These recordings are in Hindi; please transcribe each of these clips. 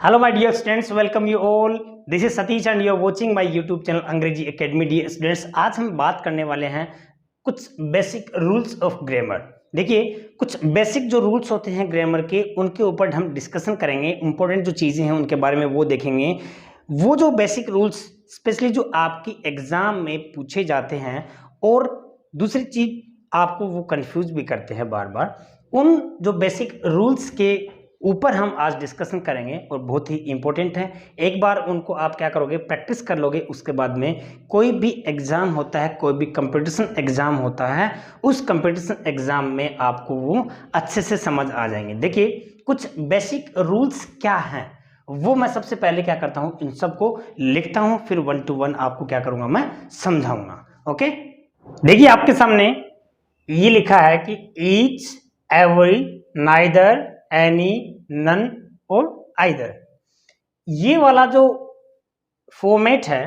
Hello my dear students, welcome you all. This is Satish and you are watching my YouTube channel Angrezi academy. Dear students, आज हम बात करने वाले हैं कुछ बेसिक रूल्स ऑफ ग्रामर। देखिए, कुछ बेसिक जो रूल्स होते हैं ग्रामर के, उनके ऊपर हम डिस्कशन करेंगे। इंपॉर्टेंट जो चीज़ें हैं उनके बारे में वो देखेंगे। वो जो बेसिक रूल्स स्पेशली जो आपकी एग्जाम में पूछे जाते हैं, और दूसरी चीज़ आपको वो कंफ्यूज भी करते हैं बार बार, उन जो बेसिक रूल्स के ऊपर हम आज डिस्कशन करेंगे और बहुत ही इंपॉर्टेंट है। एक बार उनको आप क्या करोगे, प्रैक्टिस कर लोगे, उसके बाद में कोई भी एग्जाम होता है, कोई भी कंपटीशन एग्जाम होता है, उस कंपटीशन एग्जाम में आपको वो अच्छे से समझ आ जाएंगे। देखिए, कुछ बेसिक रूल्स क्या हैं वो मैं सबसे पहले क्या करता हूं, इन सबको लिखता हूं, फिर 1 to 1 आपको क्या करूंगा, मैं समझाऊंगा। ओके, देखिए आपके सामने ये लिखा है कि each, every, neither, any, none और आइदर। ये वाला जो फॉर्मेट है,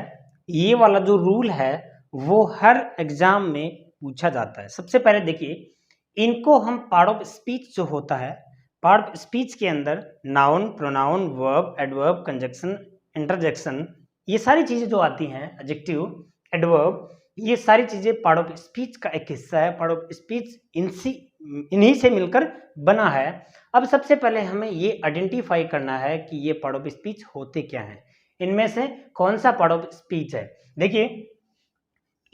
ये वाला जो रूल है, वो हर एग्जाम में पूछा जाता है। सबसे पहले देखिए, इनको हम पार्ट ऑफ स्पीच जो होता है, पार्ट ऑफ स्पीच के अंदर noun, pronoun, verb, adverb, conjunction, interjection, ये सारी चीजें जो आती हैं, एडजेक्टिव, एडवर्ब, ये सारी चीजें पार्ट ऑफ स्पीच का एक हिस्सा है। पार्ट ऑफ स्पीच इन्हीं से मिलकर बना है। अब सबसे पहले हमें ये आइडेंटिफाई करना है कि ये पार्ट ऑफ स्पीच होते क्या हैं, इनमें से कौन सा पार्ट ऑफ स्पीच है। देखिए,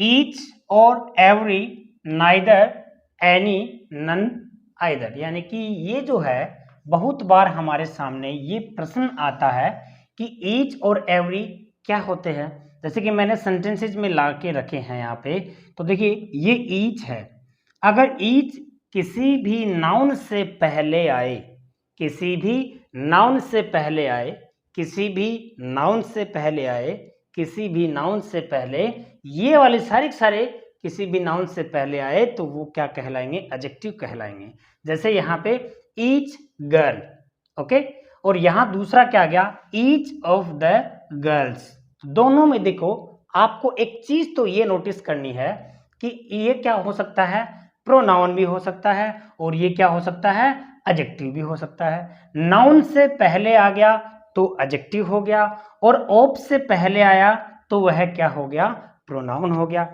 ईच और every, neither, any, none, either, यानी कि ये जो है बहुत बार हमारे सामने ये प्रश्न आता है कि ईच और एवरी क्या होते हैं। जैसे कि मैंने सेंटेंसेज में ला के रखे हैं यहाँ पे, तो देखिए ये ईच है। अगर ईच किसी भी नाउन से पहले आए, किसी भी नाउन से पहले आए, किसी भी नाउन से पहले आए, किसी भी नाउन से पहले, ये वाले सारे किसी भी नाउन से पहले आए तो वो क्या कहलाएंगे, एडजेक्टिव कहलाएंगे। जैसे यहाँ पे ईच गर्ल, ओके, और यहाँ दूसरा क्या गया, ईच ऑफ द गर्ल्स। दोनों में देखो, आपको एक चीज तो ये नोटिस करनी है कि ये क्या हो सकता है, प्रोनाउन भी हो सकता है, और ये क्या हो सकता है, एडजेक्टिव भी हो सकता है। नाउन से पहले आ गया तो एडजेक्टिव हो गया, और ऑफ से पहले आया तो वह क्या हो गया, प्रोनाउन हो गया।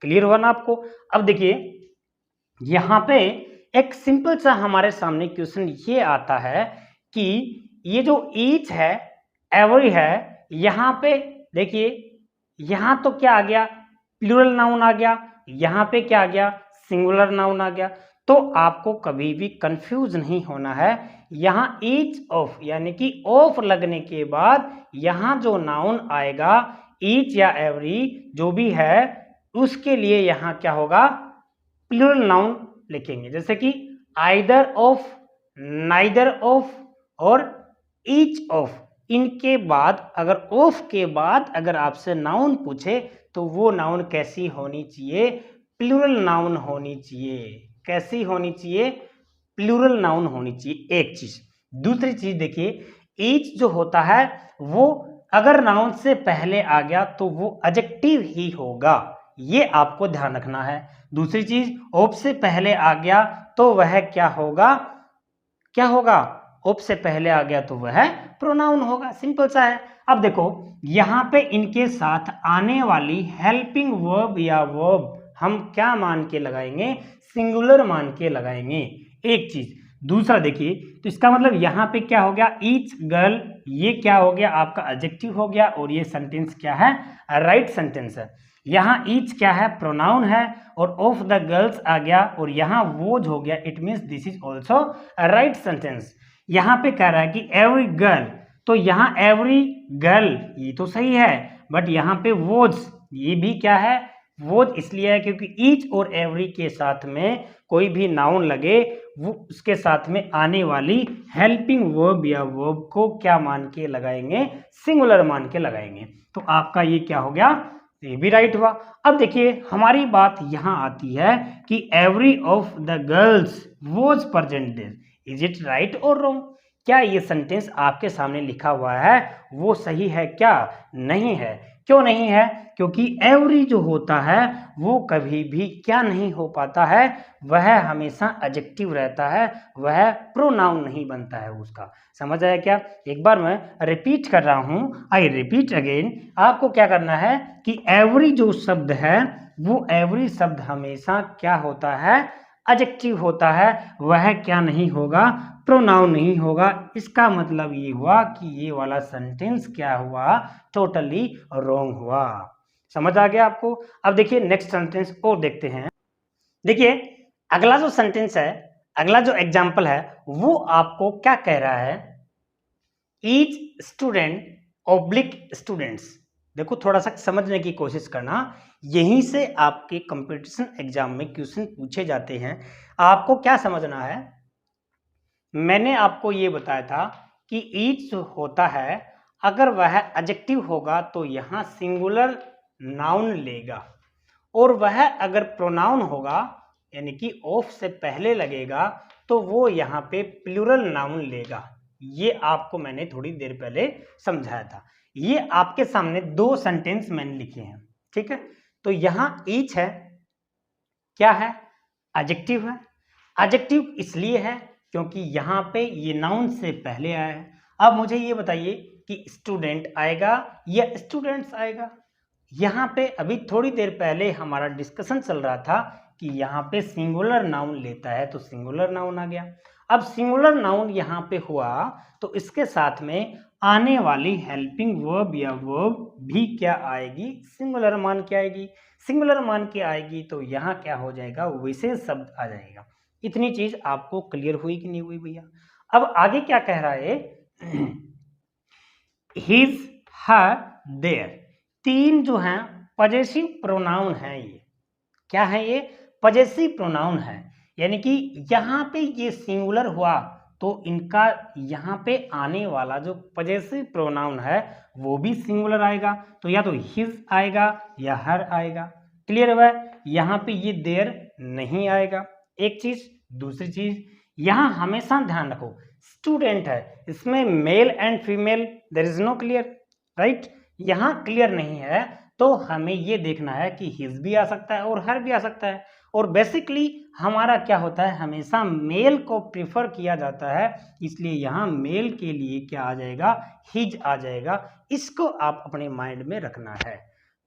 क्लियर हुआ ना आपको। अब देखिए, यहां पे एक सिंपल सा हमारे सामने क्वेश्चन ये आता है कि ये जो ईच है, एवरी है, यहां पे देखिए, यहां तो क्या आ गया, प्लूरल नाउन आ गया, यहां पे क्या आ गया, सिंगुलर नाउन आ गया। तो आपको कभी भी कंफ्यूज नहीं होना है। यहां ईच ऑफ यानी कि ऑफ लगने के बाद यहां जो नाउन आएगा, ईच या एवरी जो भी है, उसके लिए यहां क्या होगा, प्लूरल नाउन लिखेंगे। जैसे कि आइदर ऑफ, नाइदर ऑफ और ईच ऑफ। इनके बाद अगर ऑफ के बाद अगर आपसे नाउन पूछे तो वो नाउन कैसी होनी चाहिए, प्लूरल नाउन होनी चाहिए। कैसी होनी चाहिए, प्लूरल नाउन होनी चाहिए, एक चीज। दूसरी चीज देखिए, ईच जो होता है वो अगर नाउन से पहले आ गया तो वो एडजेक्टिव ही होगा, ये आपको ध्यान रखना है। दूसरी चीज, ऑफ से पहले आ गया तो वह क्या होगा, क्या होगा, ऑफ से पहले आ गया तो वह प्रोनाउन होगा। सिंपल सा है। अब देखो, यहां पे इनके साथ आने वाली हेल्पिंग वर्ब या वर्ब हम क्या मान के लगाएंगे, सिंगुलर मान के लगाएंगे, एक चीज। दूसरा देखिए, तो इसका मतलब यहां पे क्या हो गया, ईच गर्ल, ये क्या हो गया, आपका एडजेक्टिव हो गया, और ये सेंटेंस क्या है, राइट सेंटेंस है। यहाँ ईच क्या है, प्रोनाउन है, और ऑफ द गर्ल्स आ गया, और यहाँ वोज हो गया, it means this is also right sentence. यहाँ पे कह रहा है कि एवरी गर्ल, तो यहाँ एवरी गर्ल ये तो सही है, बट यहाँ पे वोज, ये भी क्या है, वोज इसलिए है क्योंकि ईच और एवरी के साथ में कोई भी नाउन लगे, वो उसके साथ में आने वाली हेल्पिंग वर्ब या वर्ब को क्या मान के लगाएंगे, सिंगुलर मान के लगाएंगे। तो आपका ये क्या हो गया, ये भी राइट हुआ। अब देखिए, हमारी बात यहां आती है कि every of the girls was presented, is it right और रॉन्ग। क्या ये सेंटेंस आपके सामने लिखा हुआ है वो सही है क्या, नहीं है। क्यों नहीं है? क्योंकि एवरी जो होता है वो कभी भी क्या नहीं हो पाता है, वह हमेशा एडजेक्टिव रहता है, वह प्रोनाउन नहीं बनता है उसका। समझ आया क्या? एक बार मैं रिपीट कर रहा हूँ, आई रिपीट अगेन। आपको क्या करना है कि एवरी जो शब्द है वो एवरी शब्द हमेशा क्या होता है, एडजेक्टिव होता है, वह क्या नहीं होगा, प्रोनाउन नहीं होगा। इसका मतलब ये हुआ कि ये वाला सेंटेंस क्या हुआ, टोटली रॉन्ग हुआ। समझ आ गया आपको? अब देखिए नेक्स्ट सेंटेंस और देखते हैं। देखिए अगला जो सेंटेंस है, अगला जो एग्जाम्पल है, वो आपको क्या कह रहा है, ईच स्टूडेंट ऑब्लिक स्टूडेंट्स। देखो थोड़ा सा समझने की कोशिश करना, यहीं से आपके कंपटीशन एग्जाम में क्वेश्चन पूछे जाते हैं। आपको क्या समझना है, मैंने आपको ये बताया था कि ईच होता है, अगर वह एडजेक्टिव होगा तो यहाँ सिंगुलर नाउन लेगा, और वह अगर प्रोनाउन होगा यानी कि ऑफ से पहले लगेगा तो वो यहाँ पे प्लूरल नाउन लेगा। ये आपको मैंने थोड़ी देर पहले समझाया था। ये आपके सामने दो सेंटेंस मैंने लिखे हैं, ठीक है। तो यहाँ ईच है, क्या है, एडजेक्टिव है। एडजेक्टिव इसलिए है क्योंकि यहाँ पे ये नाउन से पहले आया है। अब मुझे ये बताइए कि स्टूडेंट आएगा या स्टूडेंट्स आएगा। यहाँ पे अभी थोड़ी देर पहले हमारा डिस्कशन चल रहा था कि यहाँ पे सिंगुलर नाउन लेता है तो सिंगुलर नाउन आ गया। अब सिंगुलर नाउन यहाँ पे हुआ तो इसके साथ में आने वाली हेल्पिंग वर्ब या वर्ब भी क्या आएगी, सिंगुलर मान के आएगी। सिंगुलर मान के आएगी तो यहाँ क्या हो जाएगा, विशेष शब्द आ जाएगा। इतनी चीज आपको क्लियर हुई कि नहीं हुई भैया? अब आगे क्या कह रहा है, हिज, हर, देयर, तीन जो हैं पजेसिव प्रोनाउन है। ये क्या है, ये पजेसिव प्रोनाउन है, यानी कि यहाँ पे ये सिंगुलर हुआ तो इनका यहाँ पे आने वाला जो पजेसिव प्रोनाउन है वो भी सिंगुलर आएगा। तो या तो हिज आएगा या हर आएगा। क्लियर हुआ? यहाँ पे ये देयर नहीं आएगा, एक चीज। दूसरी चीज, यहाँ हमेशा ध्यान रखो स्टूडेंट है, इसमें male and female there is no clear, right. यहाँ क्लियर नहीं है तो हमें ये देखना है कि हिज भी आ सकता है और हर भी आ सकता है। और बेसिकली हमारा क्या होता है, हमेशा मेल को प्रेफर किया जाता है, इसलिए यहाँ मेल के लिए क्या आ जाएगा, हिज आ जाएगा। इसको आप अपने माइंड में रखना है।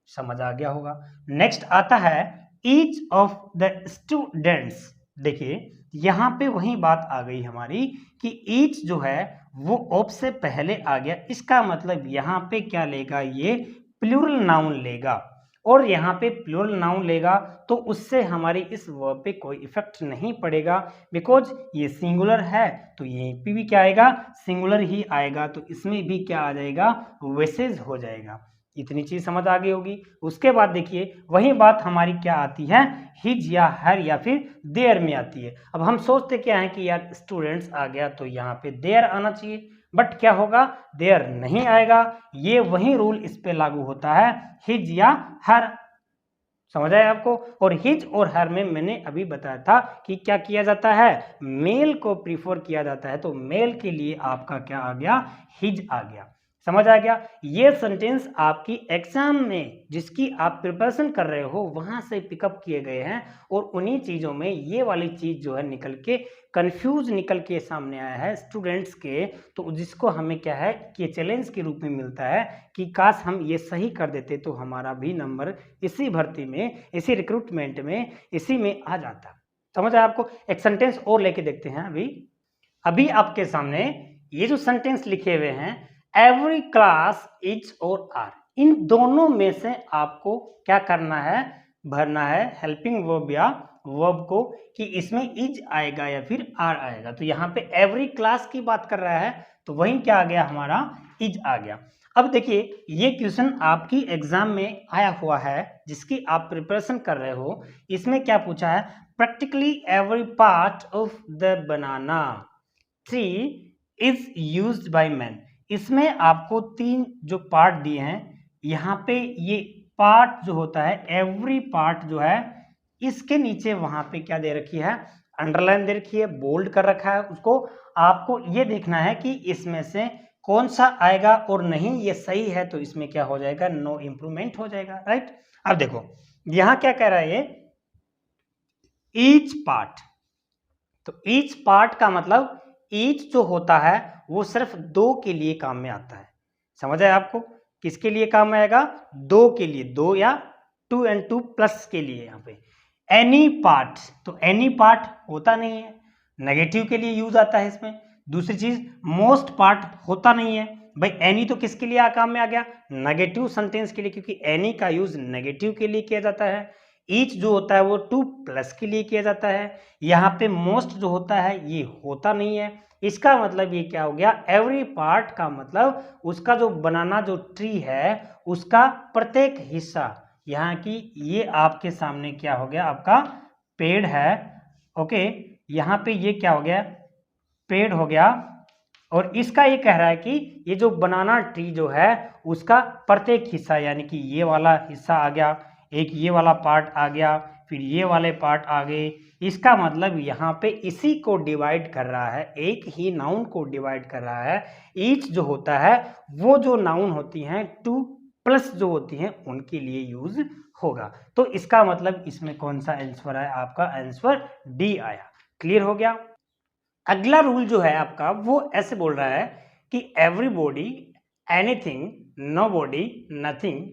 समझ आ गया होगा। नेक्स्ट आता है ईच ऑफ द स्टूडेंट्स। देखिए यहाँ पे वही बात आ गई हमारी कि ईच जो है वो ऑफ से पहले आ गया। इसका मतलब यहाँ पे क्या लेगा, ये प्लूरल नाउन लेगा। और यहाँ पे प्लूरल नाउन लेगा तो उससे हमारी इस वर्ब पे कोई इफेक्ट नहीं पड़ेगा, बिकॉज ये सिंगुलर है तो यहीं पे भी क्या आएगा, सिंगुलर ही आएगा। तो इसमें भी क्या आ जाएगा, वेसेज हो जाएगा। इतनी चीज समझ आ गई होगी। उसके बाद देखिए वही बात हमारी क्या आती है, हिज या हर या फिर देयर में आती है। अब हम सोचते क्या है कि यार स्टूडेंट्स आ गया तो यहाँ पे देयर आना चाहिए, बट क्या होगा, देयर नहीं आएगा। ये वही रूल इस पे लागू होता है, हिज या हर। समझ आया आपको? और हिज और हर में मैंने अभी बताया था कि क्या किया जाता है, मेल को प्रीफर किया जाता है। तो मेल के लिए आपका क्या आ गया, हिज आ गया। समझ आ गया? ये सेंटेंस आपकी एग्जाम में जिसकी आप प्रिपरेशन कर रहे हो वहां से पिकअप किए गए हैं, और उन्हीं चीजों में ये वाली चीज जो है निकल के कंफ्यूज निकल के सामने आया है स्टूडेंट्स के। तो जिसको हमें क्या है कि चैलेंज के रूप में मिलता है कि काश हम ये सही कर देते तो हमारा भी नंबर इसी भर्ती में, इसी रिक्रूटमेंट में, इसी में आ जाता। समझ आया आपको? एक सेंटेंस और लेके देखते हैं। अभी आपके सामने ये जो सेंटेंस लिखे हुए हैं, एवरी क्लास इज और आर, इन दोनों में से आपको क्या करना है, भरना है हेल्पिंग वर्ब या वर्ब को कि इसमें इज आएगा या फिर आर आएगा। तो यहाँ पे एवरी क्लास की बात कर रहा है तो वही क्या आ गया, हमारा इज आ गया। अब देखिए ये क्वेश्चन आपकी एग्जाम में आया हुआ है जिसकी आप प्रिपरेशन कर रहे हो। इसमें क्या पूछा है, practically every part of the banana tree is used by man. इसमें आपको तीन जो पार्ट दिए हैं, यहाँ पे ये पार्ट जो होता है, एवरी पार्ट जो है, इसके नीचे वहां पे क्या दे रखी है, अंडरलाइन दे रखी है, बोल्ड कर रखा है। उसको आपको ये देखना है कि इसमें से कौन सा आएगा और नहीं ये सही है तो इसमें क्या हो जाएगा, नो इंप्रूवमेंट हो जाएगा, राइट। अब देखो यहां क्या कह रहा है ये, ईच पार्ट, तो ईच पार्ट का मतलब ईच जो होता है वो सिर्फ दो के लिए काम में आता है, समझ आया आपको, किसके लिए काम में आएगा, दो के लिए, दो या 2 and 2 प्लस के लिए। यहाँ पे एनी पार्ट, तो एनी पार्ट होता नहीं है, नेगेटिव के लिए यूज आता है इसमें। दूसरी चीज मोस्ट पार्ट होता नहीं है, भाई एनी तो किसके लिए काम में आ गया, नेगेटिव सेंटेंस के लिए, क्योंकि एनी का यूज नेगेटिव के लिए किया जाता है। ईच जो होता है वो 2 प्लस के लिए किया जाता है। यहाँ पे मोस्ट जो होता है ये होता नहीं है। इसका मतलब ये क्या हो गया, एवरी पार्ट का मतलब उसका जो बनाना जो ट्री है उसका प्रत्येक हिस्सा, यहाँ की ये आपके सामने क्या हो गया, आपका पेड़ है, ओके, यहाँ पे ये क्या हो गया, पेड़ हो गया, और इसका ये कह रहा है कि ये जो बनाना ट्री जो है उसका प्रत्येक हिस्सा, यानी कि ये वाला हिस्सा आ गया, एक ये वाला पार्ट आ गया, फिर ये वाले पार्ट आ गए। इसका मतलब यहाँ पे इसी को डिवाइड कर रहा है, एक ही नाउन को डिवाइड कर रहा है। ईच जो होता है वो जो नाउन होती हैं 2 प्लस जो होती हैं उनके लिए यूज होगा। तो इसका मतलब इसमें कौन सा आंसर है, आपका आंसर डी आया। क्लियर हो गया। अगला रूल जो है आपका वो ऐसे बोल रहा है कि everybody, anything, nobody, nothing,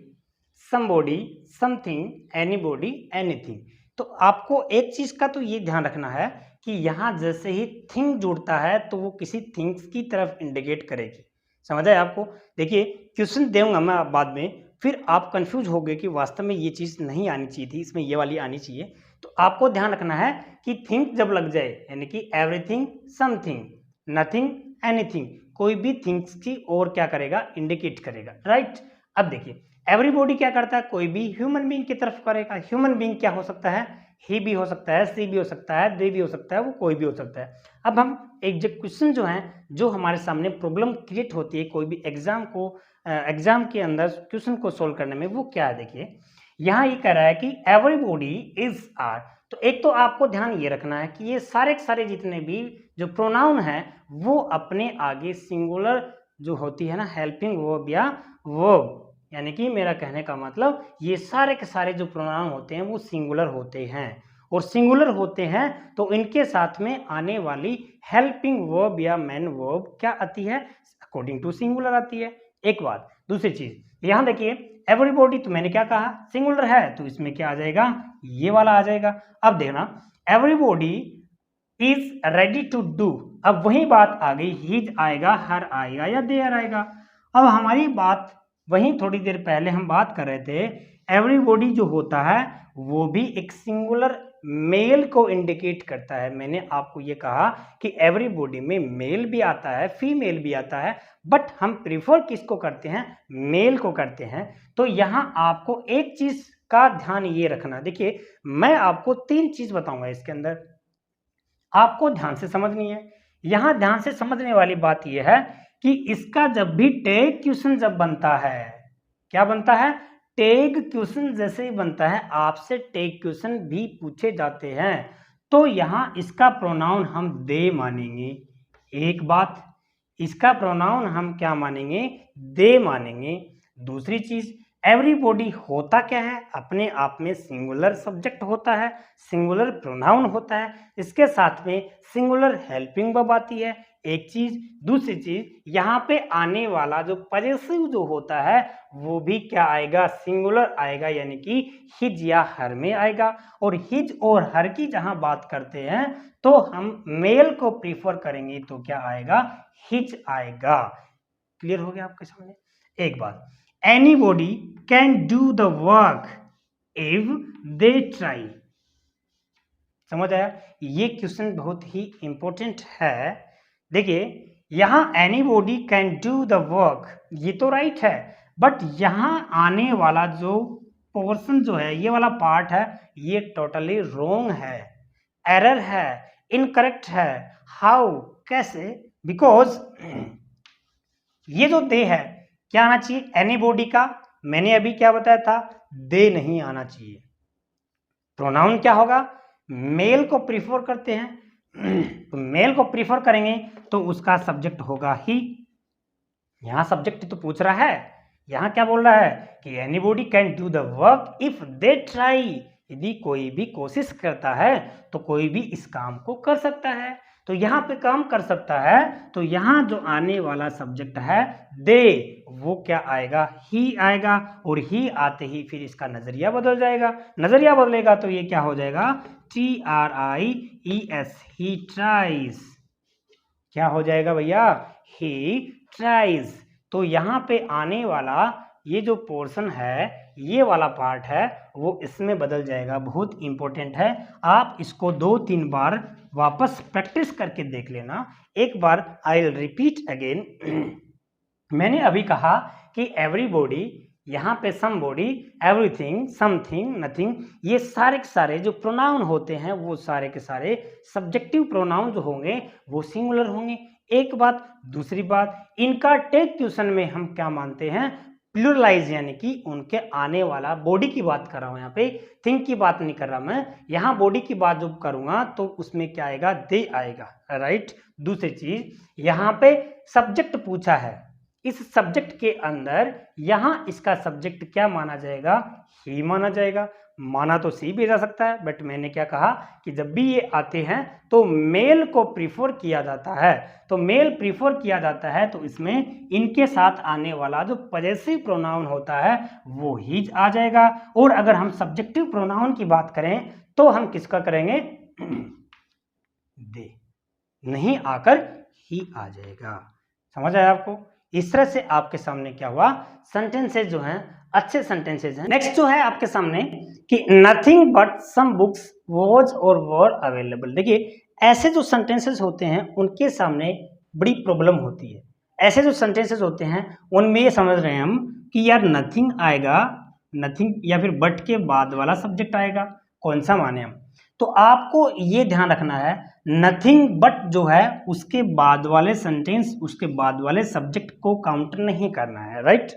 somebody, something, anybody, anything. तो आपको एक चीज का तो ये ध्यान रखना है कि यहाँ जैसे ही थिंग जुड़ता है तो वो किसी थिंग्स की तरफ इंडिकेट करेगी, समझ आए आपको। देखिए क्वेश्चन दूंगा मैं बाद में, फिर आप कंफ्यूज हो गए कि वास्तव में ये चीज नहीं आनी चाहिए थी, इसमें ये वाली आनी चाहिए। तो आपको ध्यान रखना है कि थिंक जब लग जाए, यानी कि एवरीथिंग, समथिंग, नथिंग, एनीथिंग, कोई भी थिंग्स की और क्या करेगा, इंडिकेट करेगा, राइट। अब देखिए एवरीबॉडी क्या करता है, कोई भी ह्यूमन बीइंग की तरफ करेगा। ह्यूमन बीइंग क्या हो सकता है, ही भी हो सकता है, सी भी हो सकता है, दे भी हो सकता है, वो कोई भी हो सकता है। अब हम एक जो क्वेश्चन जो है, जो हमारे सामने प्रॉब्लम क्रिएट होती है कोई भी एग्जाम के अंदर क्वेश्चन को सोल्व करने में, वो क्या है, देखिए यहाँ ये कह रहा है कि एवरीबॉडी इज आर। तो एक तो आपको ध्यान ये रखना है कि ये सारे के सारे जितने भी जो प्रोनाउन है वो अपने आगे सिंगुलर जो होती है ना, हेल्पिंग वर्ब या वर्ब, यानी कि मेरा कहने का मतलब ये सारे के सारे जो प्रोनाउन होते हैं वो सिंगुलर होते हैं, और सिंगुलर होते हैं तो इनके साथ में आने वाली हेल्पिंग वर्ब या मेन वर्ब क्या आती है, अकॉर्डिंग टू सिंगुलर आती है। एक बात। दूसरी चीज यहाँ देखिए एवरीबॉडी, तो मैंने क्या कहा, सिंगुलर है, तो इसमें क्या आ जाएगा, ये वाला आ जाएगा। अब देखना everybody is ready to do, अब वही बात आ गई, हिज आएगा, हर आएगा या देयर आएगा। अब हमारी बात वहीं थोड़ी देर पहले हम बात कर रहे थे, एवरीबॉडी जो होता है वो भी एक सिंगुलर मेल को इंडिकेट करता है। मैंने आपको ये कहा कि एवरीबॉडी में मेल भी आता है, फीमेल भी आता है, बट हम प्रीफर किसको करते हैं, मेल को करते हैं। तो यहां आपको एक चीज का ध्यान ये रखना, देखिए मैं आपको 3 चीज बताऊंगा इसके अंदर, आपको ध्यान से समझनी है। यहां ध्यान से समझने वाली बात यह है कि इसका जब भी टैग क्वेश्चन जब बनता है, क्या बनता है, टैग क्वेश्चन जैसे ही बनता है, आपसे टैग क्वेश्चन भी पूछे जाते हैं, तो यहां इसका प्रोनाउन हम दे मानेंगे। एक बात, इसका प्रोनाउन हम क्या मानेंगे, दे मानेंगे। दूसरी चीज, एवरीबॉडी होता क्या है, अपने आप में सिंगुलर सब्जेक्ट होता है, सिंगुलर प्रोनाउन होता है, इसके साथ में सिंगुलर हेल्पिंग वर्ब आती है, एक चीज। दूसरी चीज यहाँ पे आने वाला जो पजेसिव जो होता है वो भी क्या आएगा, सिंगुलर आएगा, यानी कि हिज या हर में आएगा। और हिज और हर की जहां बात करते हैं तो हम मेल को प्रीफर करेंगे, तो क्या आएगा, हिज आएगा। क्लियर हो गया आपके सामने। एक बात, anybody can do the work if they try, समझ आया। ये क्वेश्चन बहुत ही इंपॉर्टेंट है। देखिए यहां anybody can do the work, ये तो राइट है, बट यहां आने वाला जो पोर्शन जो है, ये वाला पार्ट है, ये टोटली रॉन्ग है, एरर है, इनकरेक्ट है। हाउ, कैसे, बिकॉज ये जो दे है क्या आना चाहिए, एनीबॉडी का, मैंने अभी क्या बताया था, दे नहीं आना चाहिए। प्रोनाउन क्या होगा, मेल को प्रीफर करते हैं तो मेल को प्रीफर करेंगे तो उसका सब्जेक्ट होगा ही, यहाँ सब्जेक्ट तो पूछ रहा है, यहाँ क्या बोल रहा है कि anybody can do the work if they try, यदि कोई भी कोशिश करता है तो कोई भी इस काम को कर सकता है। तो यहाँ पे काम कर सकता है, तो यहाँ जो आने वाला सब्जेक्ट है दे, वो क्या आएगा, ही आएगा, और ही आते ही फिर इसका नजरिया बदल जाएगा। नजरिया बदलेगा तो ये क्या हो जाएगा, TRIES, ही ट्राइज। क्या हो जाएगा भैया, ही ट्राइज। तो यहाँ पे आने वाला ये जो पोर्शन है, ये वाला पार्ट है, वो इसमें बदल जाएगा। बहुत इंपॉर्टेंट है, आप इसको 2-3 बार वापस प्रैक्टिस करके देख लेना। एक बार आई विल रिपीट अगेन। मैंने अभी कहा कि एवरीबॉडी, यहाँ पे समबॉडी, एवरीथिंग, समथिंग, नथिंग, ये सारे के सारे जो प्रोनाउन होते हैं वो सारे के सारे सब्जेक्टिव प्रोनाउन जो होंगे वो सिंगुलर होंगे। एक बात। दूसरी बात, इनका टेक क्वेश्चन में हम क्या मानते हैं, प्लूरलाइज, यानी कि उनके आने वाला, बॉडी की बात कर रहा हूं यहाँ पे, थिंग की बात नहीं कर रहा मैं। यहाँ बॉडी की बात जो करूंगा तो उसमें क्या आएगा, दे आएगा, राइट। दूसरी चीज, यहाँ पे सब्जेक्ट पूछा है, इस सब्जेक्ट के अंदर यहाँ इसका सब्जेक्ट क्या माना जाएगा, ही माना जाएगा। माना तो सी भी जा सकता है, बट मैंने क्या कहा कि जब भी ये आते हैं तो मेल को प्रीफर किया जाता है। तो मेल प्रीफर किया जाता है तो इसमें इनके साथ आने वाला जो पजेसिव प्रोनाउन होता है वो ही आ जाएगा। और अगर हम सब्जेक्टिव प्रोनाउन की बात करें तो हम किसका करेंगे, दे, नहीं आकर ही आ जाएगा। समझ आया आपको। इस तरह से आपके सामने क्या हुआ, सेंटेंसेस जो हैं अच्छे सेंटेंसेस हैं। नेक्स्ट जो है आपके सामने कि nothing but some books was और वर अवेलेबल। देखिए ऐसे जो सेंटेंसेस होते हैं उनके सामने बड़ी प्रॉब्लम होती है। ऐसे जो सेंटेंसेस होते हैं उनमें ये समझ रहे हैं हम कि यार नथिंग आएगा, नथिंग या फिर बट के बाद वाला सब्जेक्ट आएगा, कौन सा माने हम। तो आपको ये ध्यान रखना है, नथिंग बट जो है उसके बाद वाले सेंटेंस, उसके बाद वाले सब्जेक्ट को काउंट नहीं करना है, राइट।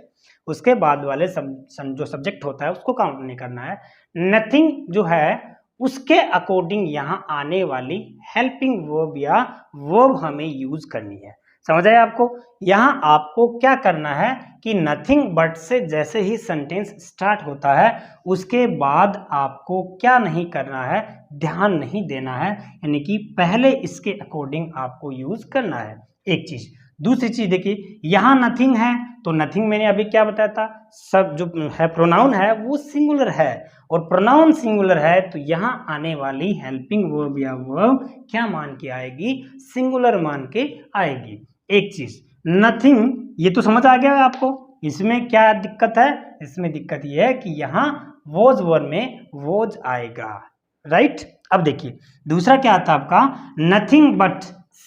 उसके बाद वाले जो सब्जेक्ट होता है उसको काउंट नहीं करना है। नथिंग जो है उसके अकॉर्डिंग यहाँ आने वाली हेल्पिंग वर्ब या वर्ब हमें यूज करनी है। समझ आया आपको। यहाँ आपको क्या करना है कि नथिंग बट से जैसे ही सेंटेंस स्टार्ट होता है उसके बाद आपको क्या नहीं करना है, ध्यान नहीं देना है, यानी कि पहले इसके अकॉर्डिंग आपको यूज करना है, एक चीज। दूसरी चीज देखिए, यहाँ नथिंग है तो नथिंग मैंने अभी क्या बताया था, सब जो है प्रोनाउन है वो सिंगुलर है, और प्रोनाउन सिंगुलर है तो यहाँ आने वाली हेल्पिंग वर्ब या वर्ब क्या मान के आएगी, सिंगुलर मान के आएगी। एक चीज नथिंग, ये तो समझ आ गया आपको। इसमें क्या दिक्कत है, इसमें दिक्कत ये है कि यहाँ वॉज वर्ब में वॉज आएगा, राइट। अब देखिए दूसरा क्या आता है आपका, nothing but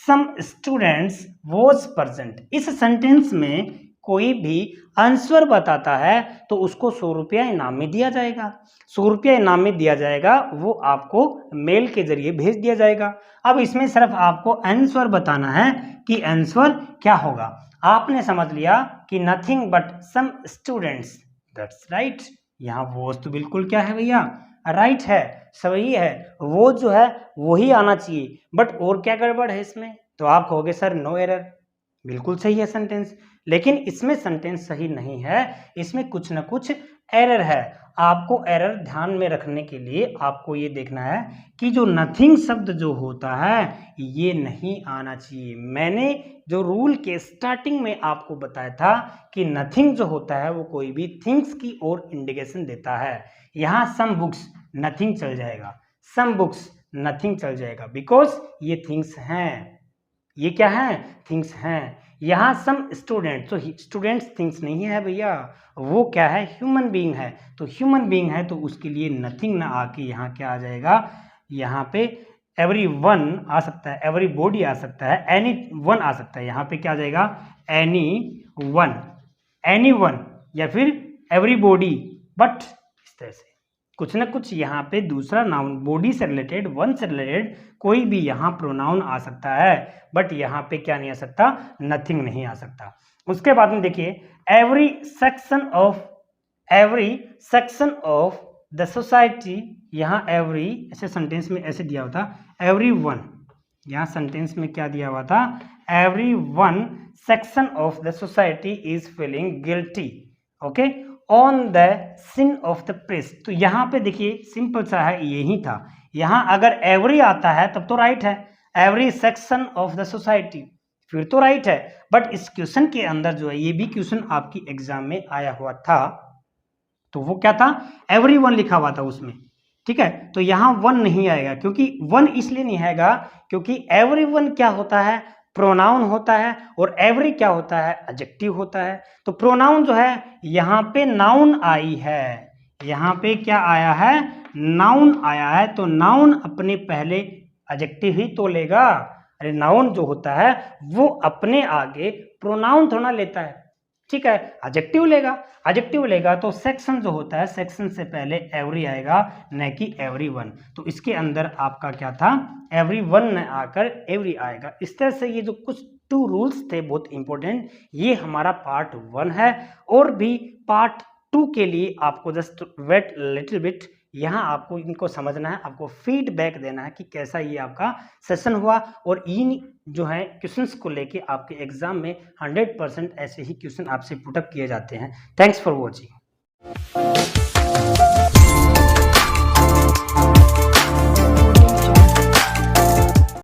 some students was present. इस सेंटेंस में कोई भी आंसर बताता है तो उसको 100 रुपया इनाम में दिया जाएगा। 100 रुपया इनाम में दिया जाएगा, वो आपको मेल के जरिए भेज दिया जाएगा। अब इसमें सिर्फ आपको आंसर बताना है कि आंसर क्या होगा। आपने समझ लिया कि nothing but some students, that's right. यहाँ वॉज तो बिल्कुल क्या है भैया, राइट है, सही है। वो जो है वही आना चाहिए, बट और क्या गड़बड़ है इसमें, तो आप कहोगे सर नो एरर, बिल्कुल सही है सेंटेंस, लेकिन इसमें सेंटेंस सही नहीं है, इसमें कुछ ना कुछ एरर है। आपको एरर ध्यान में रखने के लिए आपको ये देखना है कि जो नथिंग शब्द जो होता है ये नहीं आना चाहिए। मैंने जो रूल के स्टार्टिंग में आपको बताया था कि नथिंग जो होता है वो कोई भी थिंग्स की ओर इंडिकेशन देता है। यहाँ सम बुक्स नथिंग चल जाएगा, सम बुक्स नथिंग चल जाएगा, बिकॉज ये थिंग्स हैं, ये क्या है, थिंग्स हैं। यहाँ सम स्टूडेंट, तो स्टूडेंट्स थिंग्स नहीं है भैया, वो क्या है, ह्यूमन बीइंग है। तो ह्यूमन बीइंग है तो उसके लिए नथिंग ना आके यहाँ क्या आ जाएगा, यहाँ पे एवरी वन आ सकता है, एवरी बॉडी आ सकता है, एनी वन आ सकता है। यहाँ पे क्या आ जाएगा, एनी वन, एनी वन या फिर एवरी बॉडी, बट इस तरह से कुछ ना कुछ यहाँ पे दूसरा नाउन, बॉडी से रिलेटेड, वन से रिलेटेड कोई भी यहाँ प्रोनाउन आ सकता है, बट यहाँ पे क्या नहीं आ सकता, नथिंग नहीं आ सकता। उसके बाद में देखिए every section of the society, यहाँ एवरी ऐसे सेंटेंस में ऐसे दिया हुआ था, एवरी वन, यहाँ सेंटेंस में क्या दिया हुआ था, everyone section of the society is feeling guilty, okay, on the sin of the priest। तो यहाँ पे देखिए सिंपल सा है, यही था। यहाँ अगर every आता है तब तो राइट है, every section of the society फिर तो राइट है। बट इस क्वेश्चन के अंदर जो है, ये भी क्वेश्चन आपकी एग्जाम में आया हुआ था, तो वो क्या था, everyone लिखा हुआ था उसमें, ठीक है। तो यहाँ वन नहीं आएगा, क्योंकि वन इसलिए नहीं आएगा क्योंकि एवरीवन क्या होता है, प्रोनाउन होता है, और एवरी क्या होता है, एडजेक्टिव होता है। तो प्रोनाउन जो है यहाँ पे नाउन आई है, यहाँ पे क्या आया है, नाउन आया है। तो नाउन अपने पहले एडजेक्टिव ही तो लेगा। अरे नाउन जो होता है वो अपने आगे प्रोनाउन थोड़ा लेता है, ठीक है, एडजेक्टिव लेगा। एडजेक्टिव लेगा तो सेक्शन जो होता है, सेक्शन से पहले एवरी आएगा, न कि एवरीवन। तो इसके अंदर आपका क्या था, एवरीवन न आकर एवरी आएगा। इस तरह से ये जो कुछ 2 रूल्स थे बहुत इंपॉर्टेंट, ये हमारा पार्ट 1 है। और भी पार्ट 2 के लिए आपको जस्ट वेट लिटिल बिट, यहाँ आपको इनको समझना है, आपको फीडबैक देना है कि कैसा ये आपका सेशन हुआ। और इन जो है क्वेश्चंस को लेके आपके एग्जाम में 100% ऐसे ही क्वेश्चन आपसे पुटअप किए जाते हैं। Thanks for watching.